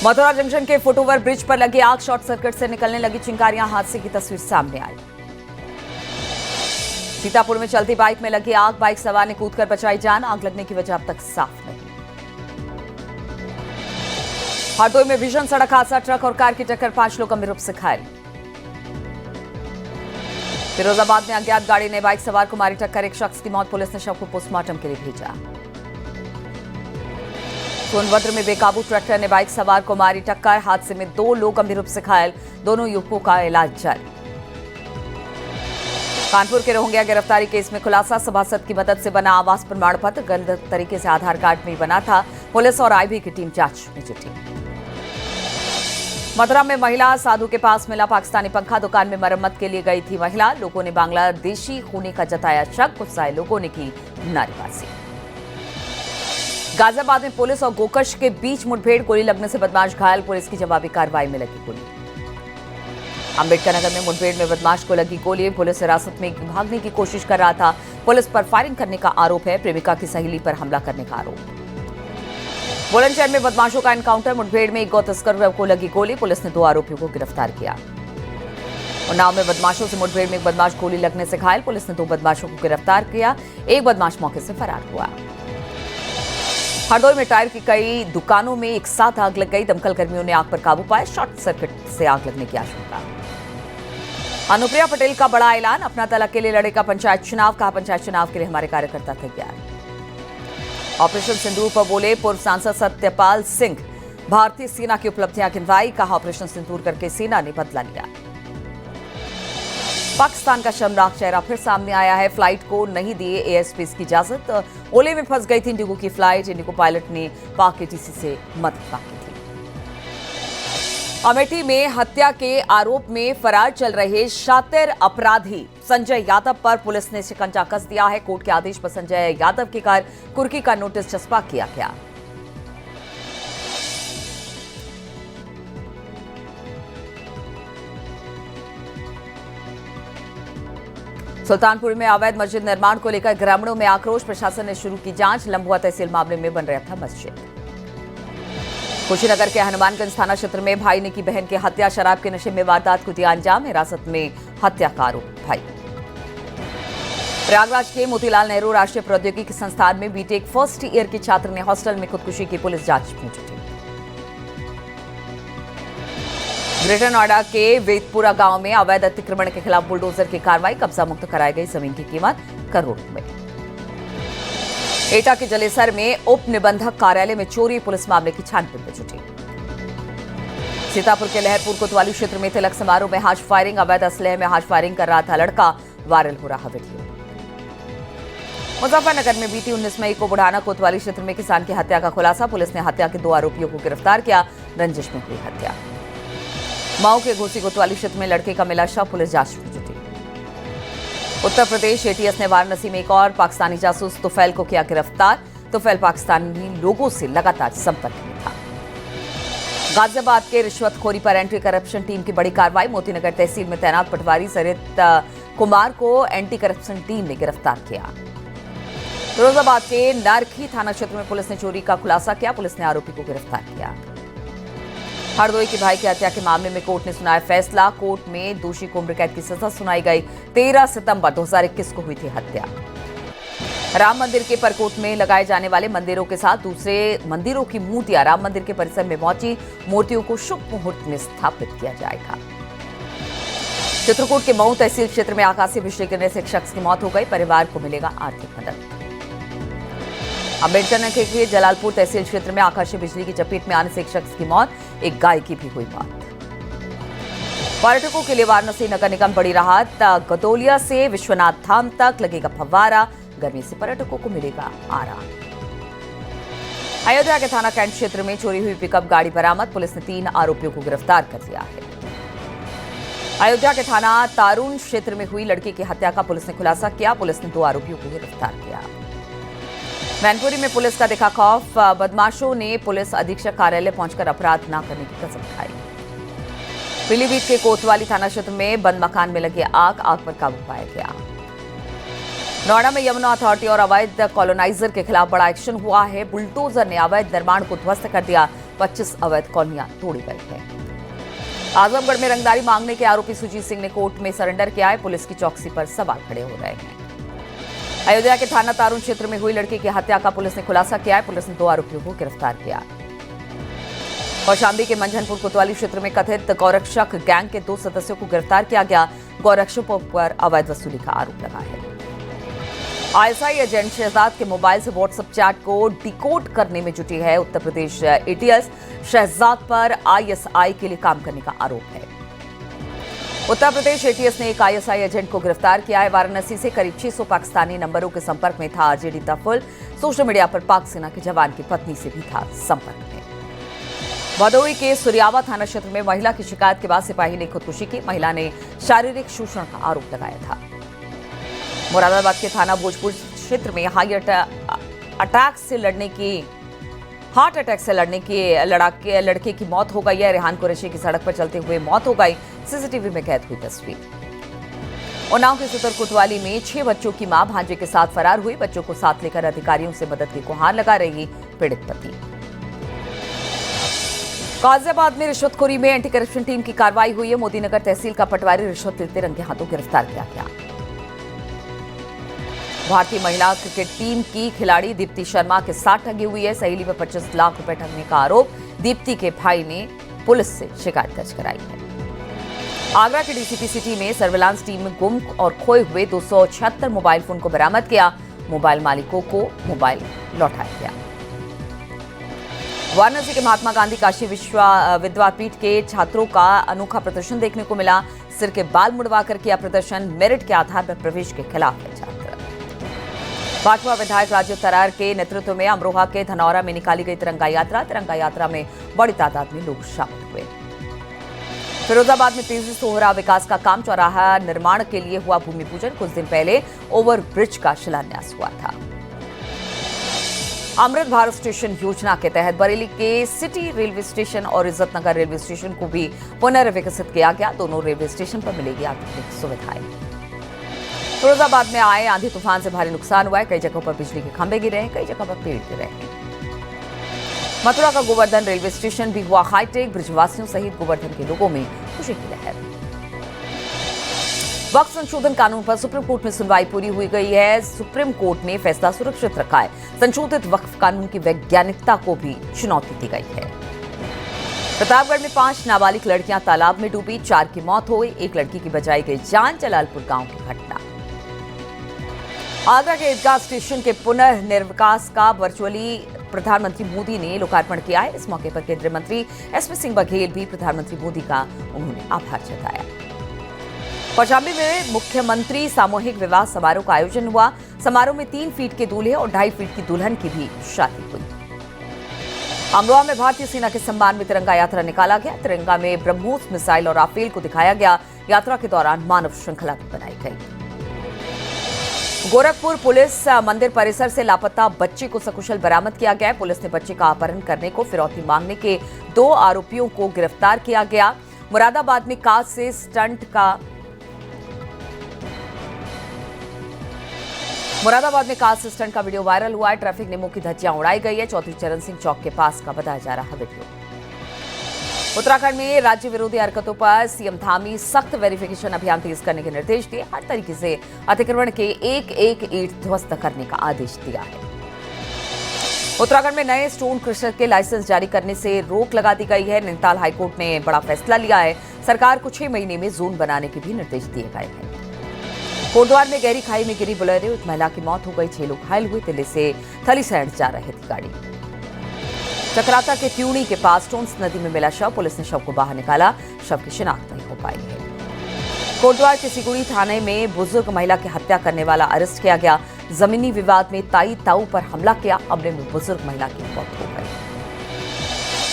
Mathura junction के foot over bridge पर लगी आग, शॉर्ट सर्किट से निकलने लगी चिंगारियां, हादसे की तस्वीर सामने आई। सीतापुर में चलती बाइक में लगी आग, बाइक सवार ने कूदकर बचाई जान, आग लगने की वजह अब तक साफ नहीं। हरदोई में भीषण सड़क हादसा, ट्रक और कार की टक्कर, 5 लोग गंभीर रूप से घायल। फिरोजाबाद में अज्ञात गाड़ी ने बाइक सवार को मारी टक्कर, एक शख्स की मौत, पुलिस ने शव को पोस्टमार्टम के लिए भेजा। सोनभद्र में बेकाबू ट्रैक्टर ने बाइक सवार को मारी टक्कर, हादसे में 2 लोग गंभीर रूप से घायल, दोनों युवकों का इलाज जारी। कानपुर के रोहिंग्या गिरफ्तारी केस में खुलासा, सभासद की मदद से बना आवास प्रमाण पत्र गलत तरीके से आधार कार्ड में बना था, पुलिस और आईबी की टीम जांच में जुटी। मथुरा में महिला साधु के पास मिला पाकिस्तानी पंखा, दुकान में मरम्मत के लिए गई थी महिला, लोगों ने बांग्लादेशी होने का जताया शक, गुस्साए लोगों ने की नारेबाजी। गाजियाबाद में पुलिस और गोकश के बीच मुठभेड़, गोली लगने से बदमाश घायल, पुलिस की जवाबी कार्रवाई में लगी गोली। अंबेडकर नगर में मुठभेड़ में बदमाश को लगी गोली, पुलिस हिरासत में भागने की कोशिश कर रहा था, पुलिस पर फायरिंग करने का आरोप है, प्रेमिका की सहेली पर हमला करने का आरोप। बुलंदशहर में बदमाशों का एनकाउंटर, मुठभेड़ में एक गौ तस्कर को लगी गोली, पुलिस ने 2 आरोपियों को गिरफ्तार किया। उन्नाव में बदमाशों से मुठभेड़ में एक बदमाश गोली लगने से घायल, पुलिस ने 2 बदमाशों को गिरफ्तार किया, एक बदमाश मौके से फरार हुआ। हरदोई में टायर की कई दुकानों में एक साथ आग लग गई, दमकल कर्मियों ने आग पर काबू पाया, शॉर्ट सर्किट से आग लगने की आशंका। अनुप्रिया पटेल का बड़ा ऐलान, अपना दल अकेले लड़ेगा पंचायत चुनाव, कहा पंचायत चुनाव के लिए हमारे कार्यकर्ता तैयार। ऑपरेशन सिंदूर पर बोले पूर्व सांसद सत्यपाल सिंह, भारतीय सेना की उपलब्धियां गिनवाई, कहा ऑपरेशन सिंदूर करके सेना ने बदला लिया। पाकिस्तान का शर्मनाक चेहरा फिर सामने आया है, फ्लाइट को नहीं दिए एयरस्पेस की इजाजत, ओले में फंस गई थी इंडिगो की फ्लाइट, इंडिगो पायलट ने पाक एटीसी से मदद मांगी थी। अमेठी में हत्या के आरोप में फरार चल रहे शातिर अपराधी संजय यादव पर पुलिस ने शिकंजा कस दिया है, कोर्ट के आदेश पर संजय यादव के घर कुर्की का नोटिस चस्पा किया गया। सुल्तानपुर में अवैध मस्जिद निर्माण को लेकर ग्रामीणों में आक्रोश, प्रशासन ने शुरू की जांच, लंबुआ तहसील मामले में बन रहा था मस्जिद। कुशीनगर के हनुमानगंज थाना क्षेत्र में भाई ने की बहन की हत्या, शराब के नशे में वारदात को दिया अंजाम, हिरासत में हत्या का आरोप भाई। प्रयागराज के मोतीलाल नेहरू राष्ट्रीय प्रौद्योगिकी संस्थान में बीटेक फर्स्ट ईयर की छात्र ने हॉस्टल में खुदकुशी की, पुलिस जांच में जुटी। ग्रेटर नोएडा के वेदपुरा गांव में अवैध अतिक्रमण के खिलाफ बुलडोजर की कार्रवाई, कब्जा मुक्त कराई गई जमीन की कीमत करोड़ रुपए। एटा के जलेसर में उप निबंधक कार्यालय में चोरी, पुलिस मामले की छानबीन में जुटी। सीतापुर के लहरपुर कोतवाली क्षेत्र में तिलक समारोह में हाश फायरिंग, अवैध असलहे में हाश फायरिंग कर रहा था लड़का, वायरल हो रहा वीडियो। मुजफ्फरनगर में बीती 19 मई को बुढ़ाना कोतवाली क्षेत्र में किसान की हत्या का खुलासा, पुलिस ने हत्या के 2 आरोपियों को गिरफ्तार किया, रंजिश में हुई हत्या। मऊ के घोसी कोतवाली क्षेत्र में लड़के का मिला शव, पुलिस जांच में जुटी। उत्तर प्रदेश एटीएस ने वाराणसी में एक और पाकिस्तानी जासूस तुफैल को किया गिरफ्तार, तुफैल पाकिस्तानी लोगों से लगातार संपर्क में था। गाजियाबाद के रिश्वतखोरी पर एंटी करप्शन टीम की बड़ी कार्रवाई, मोतीनगर तहसील में तैनात पटवारी सरित कुमार को एंटी करप्शन टीम ने गिरफ्तार किया। फिरोजाबाद के नारखी थाना क्षेत्र में पुलिस ने चोरी का खुलासा किया, पुलिस ने आरोपी को गिरफ्तार किया। हरदोई के भाई की हत्या के मामले में कोर्ट ने सुनाया फैसला, कोर्ट में दोषी को उम्र कैद की सजा सुनाई गई। 13 सितंबर 2021 को हुई थी हत्या। राम मंदिर के परकोट में लगाए जाने वाले मंदिरों के साथ दूसरे मंदिरों की मूर्तियां राम मंदिर के परिसर में पहुंची, मूर्तियों को शुभ मुहूर्त में स्थापित किया जाएगा। चित्रकूट के मऊ तहसील क्षेत्र में आकाशीय बिजली गिरने से एक शख्स की मौत हो गई, परिवार को मिलेगा आर्थिक मदद। अंबेडकर नगर के जलालपुर तहसील क्षेत्र में आकाशीय बिजली की चपेट में आने से एक शख्स की मौत, एक गाय की भी हुई मौत। पर्यटकों के लिए वाराणसी नगर निगम बड़ी राहत, गदोलिया से विश्वनाथ धाम तक लगेगा फव्वारा, गर्मी से पर्यटकों को मिलेगा आराम। अयोध्या के थाना कैंट क्षेत्र में चोरी हुई पिकअप गाड़ी बरामद, पुलिस ने 3 आरोपियों को गिरफ्तार कर लिया है। अयोध्या के थाना तारून क्षेत्र में हुई लड़की की हत्या का पुलिस ने खुलासा किया, पुलिस ने 2 आरोपियों को गिरफ्तार किया। मैनपुरी में पुलिस का दिखा खौफ, बदमाशों ने पुलिस अधीक्षक कार्यालय पहुंचकर अपराध न करने की कसम खाई। पीलीभीत के कोतवाली थाना क्षेत्र में बंद मकान में लगी आग पर काबू पाया गया। नोएडा में यमुना अथॉरिटी और अवैध कॉलोनाइजर के खिलाफ बड़ा एक्शन हुआ है, बुलडोजर ने अवैध निर्माण को ध्वस्त कर दिया, 25 अवैध कॉलोनियां तोड़ी गई है। आजमगढ़ में रंगदारी मांगने के आरोपी सुजीत सिंह ने कोर्ट में सरेंडर किया है। पुलिस की चौकसी पर सवाल खड़े हो रहे हैं। अयोध्या के थाना तारून क्षेत्र में हुई लड़की की हत्या का पुलिस ने खुलासा किया है। पुलिस ने 2 आरोपियों को गिरफ्तार किया। कौशाम्बी के मंझनपुर कोतवाली क्षेत्र में कथित गौरक्षक गैंग के 2 सदस्यों को गिरफ्तार किया गया। गौरक्षकों पर अवैध वसूली का आरोप लगा है। आईएसआई एजेंट शहजाद के मोबाइल से व्हाट्सएप चैट को डिकोड करने में जुटी है उत्तर प्रदेश एटीएस। शहजाद पर आईएसआई के लिए काम करने का आरोप है। उत्तर प्रदेश एटीएस ने एक आईएसआई एजेंट को गिरफ्तार किया है। वाराणसी से करीब 600 पाकिस्तानी नंबरों के संपर्क में था आरजेडी तफुल। सोशल मीडिया पर पाक सेना के जवान की पत्नी से भी था संपर्क में। भदोही के सुरियावा थाना क्षेत्र में महिला की शिकायत के बाद सिपाही ने खुदकुशी की। महिला ने शारीरिक शोषण का आरोप लगाया था। मुरादाबाद के थाना भोजपुर क्षेत्र में हार्ट अटैक से लड़ने की लड़के की मौत हो गई है। रेहान कुरैशी की सड़क पर चलते हुए मौत हो गई। सीसीटीवी में कैद हुई तस्वीर। उन्नाव के सुतर कोतवाली में 6 बच्चों की मां भांजे के साथ फरार हुई। बच्चों को साथ लेकर अधिकारियों से मदद की गुहार लगा रही पीड़ित पति। गाजियाबाद में रिश्वतखोरी में एंटी करप्शन टीम की कार्रवाई हुई है। मोदीनगर तहसील का पटवारी रिश्वत लेते रंगे हाथों गिरफ्तार किया गया। भारतीय महिला क्रिकेट टीम की खिलाड़ी दीप्ति शर्मा के साथ ठगी हुई है। सहेली में 25 लाख रुपए ठगने का आरोप दीप्ति के भाई ने पुलिस से शिकायत दर्ज कराई है। आगरा के डीसीपी सिटी में सर्विलांस टीम में गुम और खोए हुए 276 मोबाइल फोन को बरामद किया। मोबाइल मालिकों को मोबाइल लौटाया गया। वाराणसी के महात्मा गांधी काशी विद्यापीठ के छात्रों का अनोखा प्रदर्शन देखने को मिला। सिर के बाल मुड़वाकर किया प्रदर्शन। मेरिट के आधार पर प्रवेश के खिलाफ है छात्र। भाजपा विधायक राजीव तरार के नेतृत्व में अमरोहा के धनौरा में निकाली गई तिरंगा यात्रा। तिरंगा यात्रा में बड़ी तादाद में लोग शामिल हुए। फिरोजाबाद में तेजी से हो रहा विकास का काम। चौराहा निर्माण के लिए हुआ भूमि पूजन। कुछ दिन पहले ओवरब्रिज का शिलान्यास हुआ था। अमृत भारत स्टेशन योजना के तहत बरेली के सिटी रेलवे स्टेशन और इज्जतनगर रेलवे स्टेशन को भी पुनर्विकसित किया गया। दोनों रेलवे स्टेशन पर मिलेगी आधुनिक सुविधाएं। फिरोजाबाद में आए आंधी तूफान से भारी नुकसान हुआ है। कई जगहों पर बिजली के खंभे गिरे हैं। कई जगह पर पेड़ गिरे हैं। मथुरा का गोवर्धन रेलवे स्टेशन भी हुआ हाईटेक। ब्रिजवासियों सहित गोवर्धन के लोगों में खुशी की लहर। वक्फ संशोधन कानून पर सुप्रीम कोर्ट में सुनवाई पूरी हुई गई है। सुप्रीम कोर्ट ने फैसला सुरक्षित रखा है। संशोधित वक्फ कानून की वैज्ञानिकता को भी चुनौती दी गई है। प्रतापगढ़ में 5 नाबालिग लड़कियां तालाब में डूबी। 4 की मौत हो गई। एक लड़की की बचाई गई जान। जलालपुर गांव की घटना। आगरा के ईदगाह स्टेशन के पुनर्निर्विकास का वर्चुअली प्रधानमंत्री मोदी ने लोकार्पण किया है। इस मौके पर केंद्रीय मंत्री एसपी सिंह बघेल भी प्रधानमंत्री मोदी का उन्होंने आभार जताया। कौशाम्बी में मुख्यमंत्री सामूहिक विवाह समारोह का आयोजन हुआ। समारोह में 3 फीट के दूल्हे और 2.5 फीट की दुल्हन की भी शादी हुई। अमरोहा में भारतीय सेना के सम्मान में तिरंगा यात्रा निकाला गया। तिरंगा में ब्रह्मोस मिसाइल और राफेल को दिखाया गया। यात्रा के दौरान मानव श्रृंखला भी बनाई गई। गोरखपुर पुलिस मंदिर परिसर से लापता बच्चे को सकुशल बरामद किया गया। पुलिस ने बच्चे का अपहरण करने को फिरौती मांगने के 2 आरोपियों को गिरफ्तार किया गया। मुरादाबाद में कार से स्टंट का वीडियो वायरल हुआ है। ट्रैफिक नियमों की धज्जियां उड़ाई गई है। चौधरी चरण सिंह चौक के पास का बताया जा रहा वीडियो। उत्तराखंड में राज्य विरोधी हरकतों पर सीएम धामी सख्त वेरिफिकेशन अभियान तेज करने के निर्देश दिए। हर तरीके से अतिक्रमण के एक ईंट ध्वस्त करने का आदेश दिया है। उत्तराखंड में नए स्टोन क्रशर के लाइसेंस जारी करने से रोक लगा दी गई है। नैनीताल हाईकोर्ट ने बड़ा फैसला लिया है। सरकार को 6 महीने में जोन बनाने के भी निर्देश दिए गए हैं। कोटद्वार में गहरी खाई में गिरी बोलेरो। एक महिला की मौत हो गई। 6 लोग घायल हुए। दिल्ली से थलीसैंड जा रही थी गाड़ी। चक्राता के त्यूणी के पास टोन्स नदी में मिला शव। पुलिस ने शव को बाहर निकाला। शव की शिनाख्त नहीं हो पाई है। कोटद्वार के सिकुड़ी थाने में बुजुर्ग महिला की हत्या करने वाला अरेस्ट किया गया। जमीनी विवाद में ताई ताऊ पर हमला किया। हमले में बुजुर्ग महिला की मौत हो गई।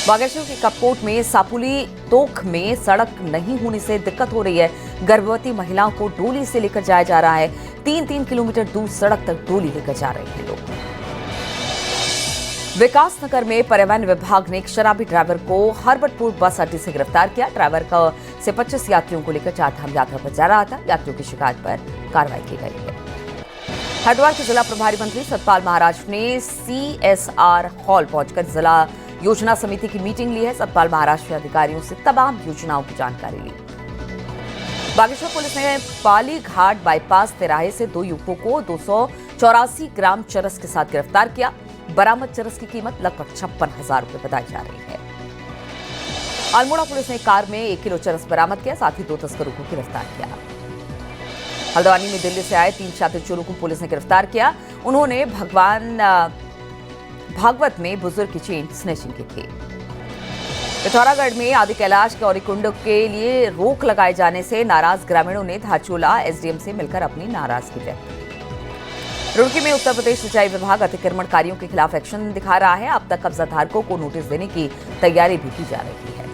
बागेश्वर के कपकोट में सापुली तोख में सड़क नहीं होने से दिक्कत हो रही है। गर्भवती महिलाओं को डोली से लेकर जाया जा रहा है। 3-3 किलोमीटर दूर सड़क तक डोली लेकर जा रहे हैं लोग। विकासनगर में परिवहन विभाग ने एक शराबी ड्राइवर को हरबटपुर बस अड्डे से गिरफ्तार किया। ड्राइवर से 25 यात्रियों को लेकर 4 धाम यात्रा पर जा रहा था। यात्रियों की शिकायत पर कार्रवाई की गई है। हरिद्वार के जिला प्रभारी मंत्री सतपाल महाराज ने CSR हॉल पहुंचकर जिला योजना समिति की मीटिंग ली है। सतपाल महाराष्ट्र के अधिकारियों से तमाम योजनाओं की जानकारी ली। बागेश्वर पुलिस ने पाली घाट बाईपास तिराहे से 2 युवकों को 284 ग्राम चरस के साथ गिरफ्तार किया। बरामद चरस की कीमत लगभग 56,000 रुपए बताई जा रही है। अल्मोड़ा पुलिस ने कार में 1 किलो चरस बरामद किया, साथ ही 2 तस्करों को गिरफ्तार किया। हल्द्वानी में दिल्ली से आए 3 शातिर चोरों को पुलिस ने गिरफ्तार किया। उन्होंने भागवत में बुजुर्ग की चेन स्नैचिंग की थी। पिथौरागढ़ में आदि कैलाश गौरीकुंड के लिए रोक लगाए जाने से नाराज ग्रामीणों ने धारचूला एसडीएम से मिलकर अपनी नाराजगी व्यक्त की। रुड़की में उत्तर प्रदेश सिंचाई विभाग अतिक्रमणकारियों के खिलाफ एक्शन दिखा रहा है। अब तक कब्जाधारकों को नोटिस देने की तैयारी भी की जा रही है।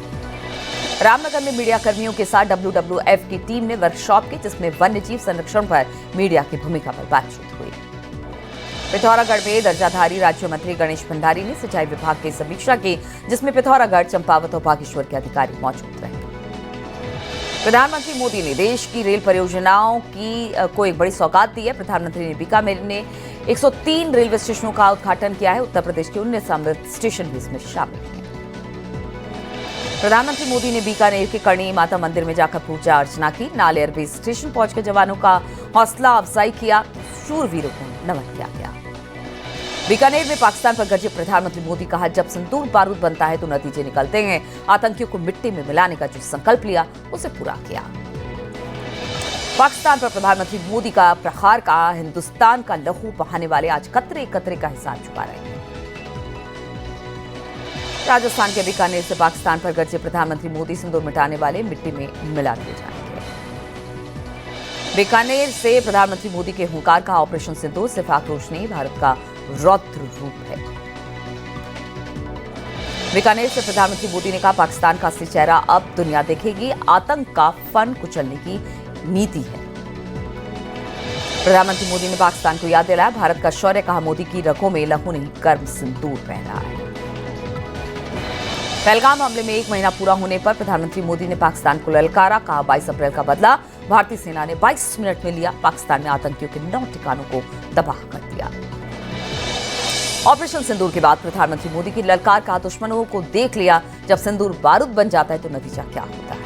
रामनगर में मीडिया कर्मियों के साथ WWF की टीम ने वर्कशॉप की, जिसमें वन्यजीव संरक्षण पर मीडिया की भूमिका पर बातचीत हुई। पिथौरागढ़ में दर्जाधारी राज्य मंत्री गणेश भंडारी ने सिंचाई विभाग की समीक्षा की, जिसमें पिथौरागढ़, चंपावत और बागेश्वर के अधिकारी मौजूद रहे। प्रधानमंत्री मोदी ने देश की रेल परियोजनाओं को एक बड़ी सौगात दी है। प्रधानमंत्री ने बीकानेर में 103 रेलवे स्टेशनों का उद्घाटन किया है। उत्तर प्रदेश के 19 अमृत स्टेशन भी इसमें शामिल हैं। प्रधानमंत्री मोदी ने बीकानेर के करणी माता मंदिर में जाकर पूजा अर्चना की। नालेर बेस स्टेशन पहुंचकर जवानों का हौसला अफजाई किया, शूरवीरों को नमन किया गया। बीकानेर में पाकिस्तान पर गरजे प्रधानमंत्री मोदी, कहा जब संदूक बारूद बनता है तो नतीजे निकलते हैं। आतंकियों को मिट्टी में मिलाने का जो संकल्प लिया उसे पूरा किया। पाकिस्तान पर प्रधानमंत्री मोदी का प्रहार का हिंदुस्तान का लहू बहाने वाले आज कतरे कतरे का हिसाब चुका रहे हैं। राजस्थान के बीकानेर से पाकिस्तान पर गरजे प्रधानमंत्री मोदी, सिंदूर मिटाने वाले मिट्टी में मिला दिए जाएंगे। बीकानेर से प्रधानमंत्री मोदी के हुंकार का ऑपरेशन सिंदूर सिर्फ आक्रोश नहीं, भारत का रौद्र रूप है। बीकानेर से प्रधानमंत्री मोदी ने कहा पाकिस्तान का असली चेहरा अब दुनिया देखेगी, आतंक का फन कुचलने की नीति है। प्रधानमंत्री मोदी ने पाकिस्तान को याद दिलाया भारत का शौर्य, कहा मोदी की रगों में लहू नहीं कर्म सिंदूर बह रहा है। पहलगाम हमले में 1 महीना पूरा होने पर प्रधानमंत्री मोदी ने पाकिस्तान को ललकारा, कहा 22 अप्रैल का बदला भारतीय सेना ने 22 मिनट में लिया। पाकिस्तान ने आतंकियों के 9 ठिकानों को तबाह कर दिया। ऑपरेशन सिंदूर के बाद प्रधानमंत्री मोदी की ललकार, कहा दुश्मनों को देख लिया, जब सिंदूर बारूद बन जाता है तो नतीजा क्या होता है।